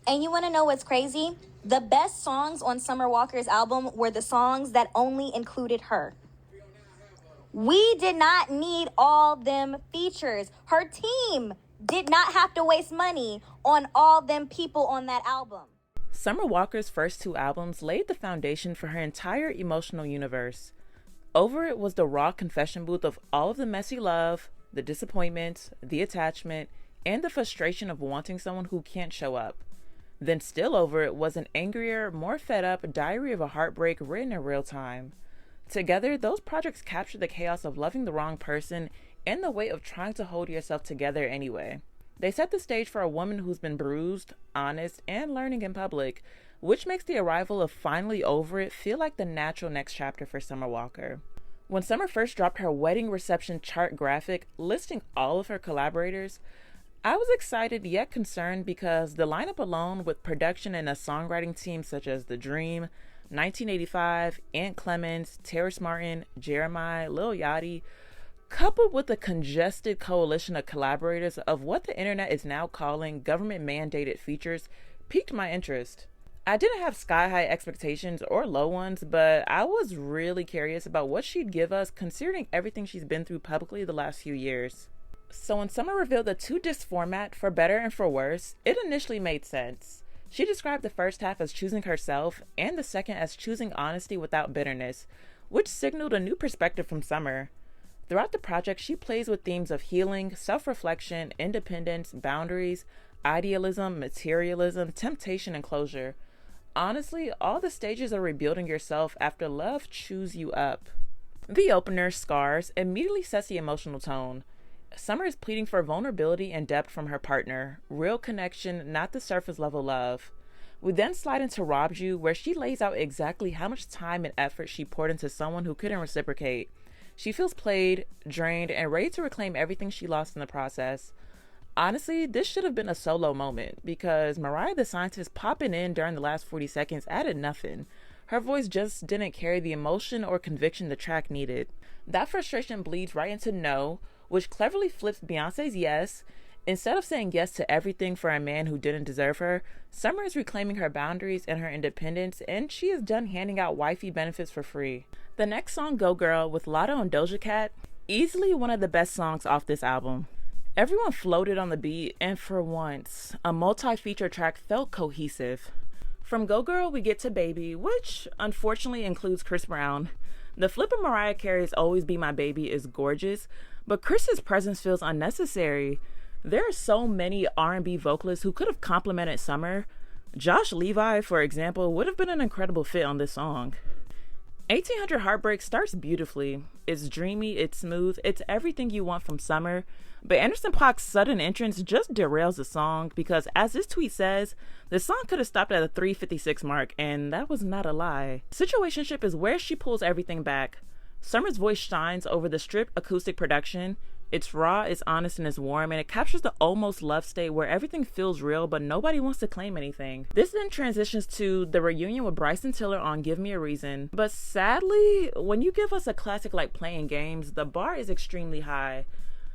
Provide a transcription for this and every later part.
And you want to know what's crazy? The best songs on Summer Walker's album were the songs that only included her. We did not need all them features. Her team did not have to waste money on all them people on that album. Summer Walker's first two albums laid the foundation for her entire emotional universe. Over It was the raw confession booth of all of the messy love, the disappointment, the attachment, and the frustration of wanting someone who can't show up. Then Still Over It was an angrier, more fed up diary of a heartbreak written in real time. Together, those projects capture the chaos of loving the wrong person and the weight of trying to hold yourself together anyway. They set the stage for a woman who's been bruised, honest, and learning in public, which makes the arrival of Finally Over It feel like the natural next chapter for Summer Walker. When Summer first dropped her wedding reception chart graphic listing all of her collaborators, I was excited yet concerned because the lineup alone, with production and a songwriting team such as The Dream, 1985, Ant Clemens, Terrace Martin, Jeremiah, Lil Yachty, coupled with a congested coalition of collaborators of what the internet is now calling government-mandated features, piqued my interest. I didn't have sky-high expectations or low ones, but I was really curious about what she'd give us considering everything she's been through publicly the last few years. So when Summer revealed the two-disc format, for better and for worse, it initially made sense. She described the first half as choosing herself and the second as choosing honesty without bitterness, which signaled a new perspective from Summer. Throughout the project, she plays with themes of healing, self-reflection, independence, boundaries, idealism, materialism, temptation, and closure. Honestly, all the stages of rebuilding yourself after love chews you up. The opener, Scars, immediately sets the emotional tone. Summer is pleading for vulnerability and depth from her partner, real connection, not the surface level love. We then slide into Robbed You, where she lays out exactly how much time and effort she poured into someone who couldn't reciprocate. She feels played, drained, and ready to reclaim everything she lost in the process. Honestly, this should have been a solo moment, because Mariah the Scientist popping in during the last 40 seconds added nothing. Her voice just didn't carry the emotion or conviction the track needed. That frustration bleeds right into No, which cleverly flips Beyonce's Yes. Instead of saying yes to everything for a man who didn't deserve her, Summer is reclaiming her boundaries and her independence, and she is done handing out wifey benefits for free. The next song, Go Girl, with Latto and Doja Cat, easily one of the best songs off this album. Everyone floated on the beat, and for once, a multi-feature track felt cohesive. From Go Girl, we get to Baby, which unfortunately includes Chris Brown. The flip of Mariah Carey's Always Be My Baby is gorgeous, but Chris's presence feels unnecessary. There are so many R&B vocalists who could have complemented Summer. Josh Levi, for example, would have been an incredible fit on this song. 1800 Heartbreak starts beautifully. It's dreamy, it's smooth, it's everything you want from Summer. But Anderson .Paak's sudden entrance just derails the song because, as this tweet says, the song could have stopped at the 3:56 mark, and that was not a lie. Situationship is where she pulls everything back. Summer's voice shines over the stripped acoustic production. It's raw, it's honest, and it's warm, and it captures the almost love state where everything feels real, but nobody wants to claim anything. This then transitions to the reunion with Bryson Tiller on Give Me a Reason. But sadly, when you give us a classic like Playing Games, the bar is extremely high.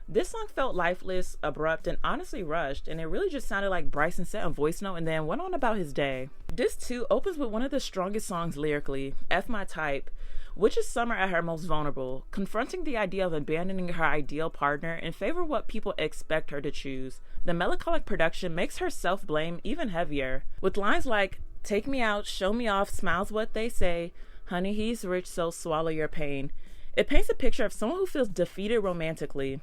This song felt lifeless, abrupt, and honestly rushed, and it really just sounded like Bryson sent a voice note and then went on about his day. This too opens with one of the strongest songs lyrically, F My Type, which is Summer at her most vulnerable, confronting the idea of abandoning her ideal partner in favor of what people expect her to choose. The melancholic production makes her self-blame even heavier, with lines like, "Take me out, show me off, smiles what they say, honey he's rich so swallow your pain." It paints a picture of someone who feels defeated romantically.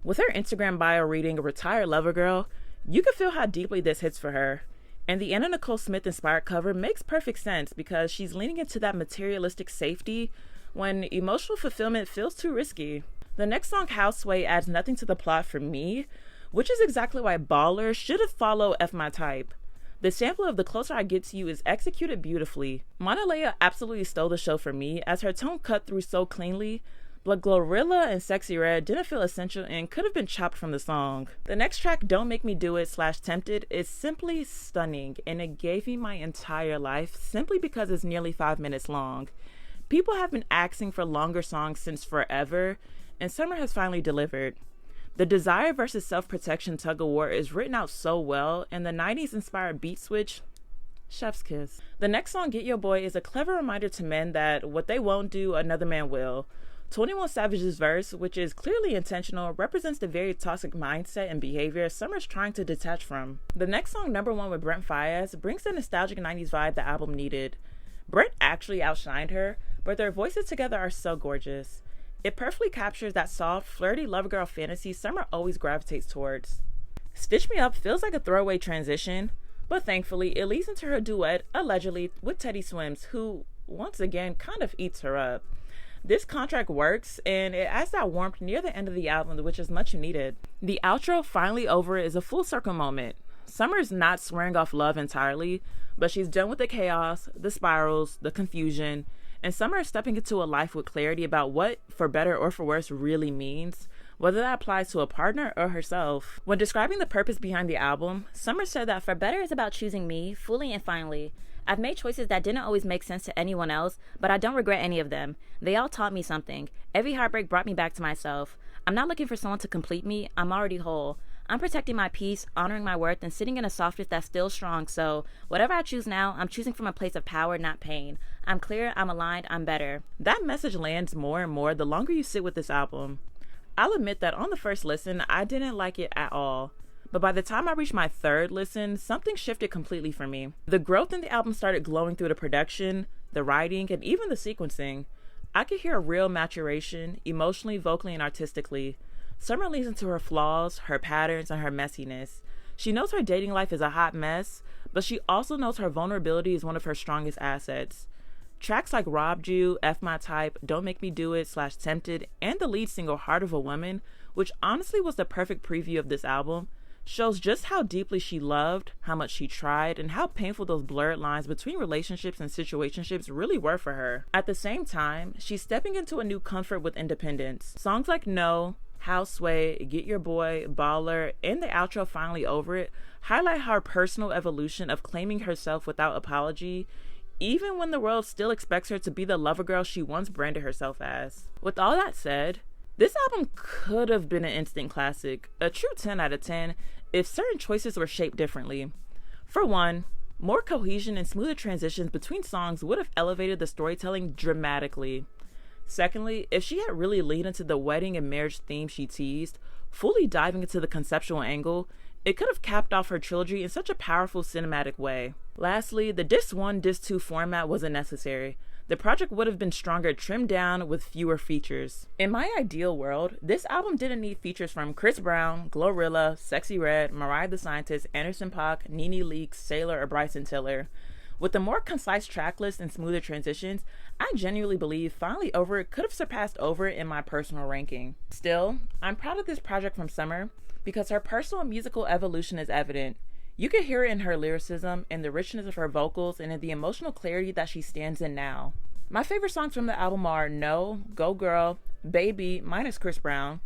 With her Instagram bio reading "Retired Lover Girl," you can feel how deeply this hits for her. And the Anna Nicole Smith inspired cover makes perfect sense because she's leaning into that materialistic safety when emotional fulfillment feels too risky. The next song, Houseway, adds nothing to the plot for me, which is exactly why Baller should have followed F My Type. The sample of The Closer I Get to You is executed beautifully. Monalea absolutely stole the show for me as her tone cut through so cleanly, but Glorilla and Sexy Red didn't feel essential and could have been chopped from the song. The next track, Don't Make Me Do It /Tempted, is simply stunning, and it gave me my entire life simply because it's nearly 5 minutes long. People have been asking for longer songs since forever, and Summer has finally delivered. The desire versus self-protection tug-of-war is written out so well, and the 90s inspired beat switch, chef's kiss. The next song, Get Your Boy, is a clever reminder to men that what they won't do, another man will. 21 Savage's verse, which is clearly intentional, represents the very toxic mindset and behavior Summer's trying to detach from. The next song, Number One with Brent Faiyaz, brings the nostalgic 90s vibe the album needed. Brent actually outshined her, but their voices together are so gorgeous. It perfectly captures that soft, flirty lover girl fantasy Summer always gravitates towards. Stitch Me Up feels like a throwaway transition, but thankfully it leads into her duet, allegedly, with Teddy Swims, who, once again, kind of eats her up. This contract works, and it adds that warmth near the end of the album, which is much needed. The outro, Finally Over It, is a full circle moment. Summer is not swearing off love entirely, but she's done with the chaos, the spirals, the confusion, and Summer is stepping into a life with clarity about what, for better or for worse, really means, whether that applies to a partner or herself. When describing the purpose behind the album, Summer said that For Better is about choosing me, fully and finally. I've made choices that didn't always make sense to anyone else, but I don't regret any of them. They all taught me something. Every heartbreak brought me back to myself. I'm not looking for someone to complete me. I'm already whole. I'm protecting my peace, honoring my worth, and sitting in a softness that's still strong, so whatever I choose now, I'm choosing from a place of power, not pain. I'm clear, I'm aligned, I'm better. That message lands more and more the longer you sit with this album. I'll admit that on the first listen, I didn't like it at all. But by the time I reached my third listen, something shifted completely for me. The growth in the album started glowing through the production, the writing, and even the sequencing. I could hear a real maturation, emotionally, vocally, and artistically. Summer leans into her flaws, her patterns, and her messiness. She knows her dating life is a hot mess, but she also knows her vulnerability is one of her strongest assets. Tracks like Robbed You, F My Type, Don't Make Me Do It, /Tempted, and the lead single Heart of a Woman, which honestly was the perfect preview of this album, shows just how deeply she loved, how much she tried, and how painful those blurred lines between relationships and situationships really were for her. At the same time, she's stepping into a new comfort with independence. Songs like No, How Sway, Get Your Boy, Baller, and the outro Finally Over It highlight her personal evolution of claiming herself without apology, even when the world still expects her to be the lover girl she once branded herself as. With all that said, this album could have been an instant classic, a true 10 out of 10, if certain choices were shaped differently. For one, more cohesion and smoother transitions between songs would have elevated the storytelling dramatically. Secondly, if she had really leaned into the wedding and marriage theme she teased, fully diving into the conceptual angle, it could have capped off her trilogy in such a powerful cinematic way. Lastly, the Disc 1, Disc 2 format wasn't necessary. The project would have been stronger, trimmed down with fewer features. In my ideal world, this album didn't need features from Chris Brown, Glorilla, Sexy Red, Mariah the Scientist, Anderson .Paak, Nene Leakes, Sailor, or Bryson Tiller. With a more concise track list and smoother transitions, I genuinely believe Finally Over It could have surpassed Over It in my personal ranking. Still, I'm proud of this project from Summer because her personal and musical evolution is evident. You can hear it in her lyricism, in the richness of her vocals, and in the emotional clarity that she stands in now. My favorite songs from the album are No, Go Girl, Baby, minus Chris Brown,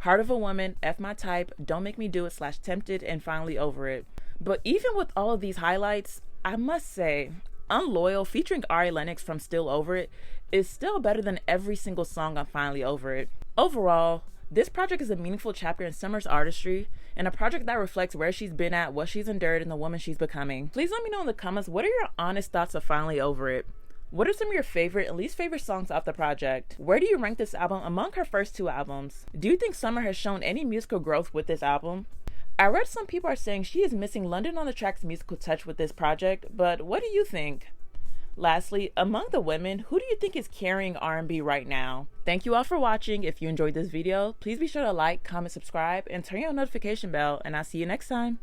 Heart of a Woman, F My Type, Don't Make Me Do It /Tempted, and Finally Over It. But even with all of these highlights, I must say, Unloyal featuring Ari Lennox from Still Over It is still better than every single song on Finally Over It. Overall, this project is a meaningful chapter in Summer's artistry and a project that reflects where she's been at, what she's endured, and the woman she's becoming. Please let me know in the comments, what are your honest thoughts of Finally Over It? What are some of your favorite and least favorite songs off the project? Where do you rank this album among her first two albums? Do you think Summer has shown any musical growth with this album? I read some people are saying she is missing London on the Track's musical touch with this project, but what do you think? Lastly, among the women, who do you think is carrying R&B right now? Thank you all for watching. If you enjoyed this video, please be sure to like, comment, subscribe, and turn on notification bell, and I'll see you next time.